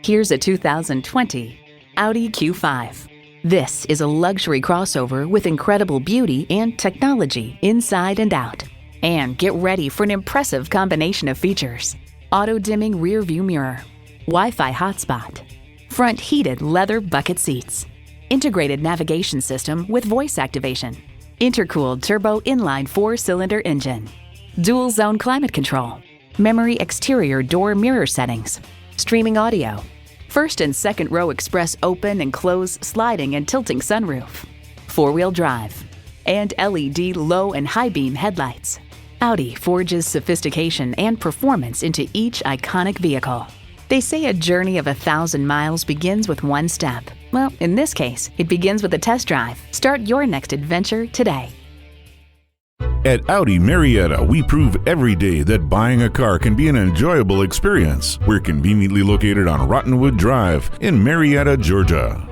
Here's a 2020 Audi Q5. This is a luxury crossover with incredible beauty and technology inside and out. And get ready for an impressive combination of features. Auto-dimming rear view mirror, Wi-Fi hotspot, front heated leather bucket seats, integrated navigation system with voice activation, intercooled turbo inline 4-cylinder engine, dual zone climate control, memory exterior door mirror settings, streaming audio, first and second row express open and close sliding and tilting sunroof, 4-wheel drive, and LED low and high beam headlights. Audi forges sophistication and performance into each iconic vehicle. They say a journey of 1,000 miles begins with one step. Well, in this case, it begins with a test drive. Start your next adventure today. At Audi Marietta, we prove every day that buying a car can be an enjoyable experience. We're conveniently located on Rottenwood Drive in Marietta, Georgia.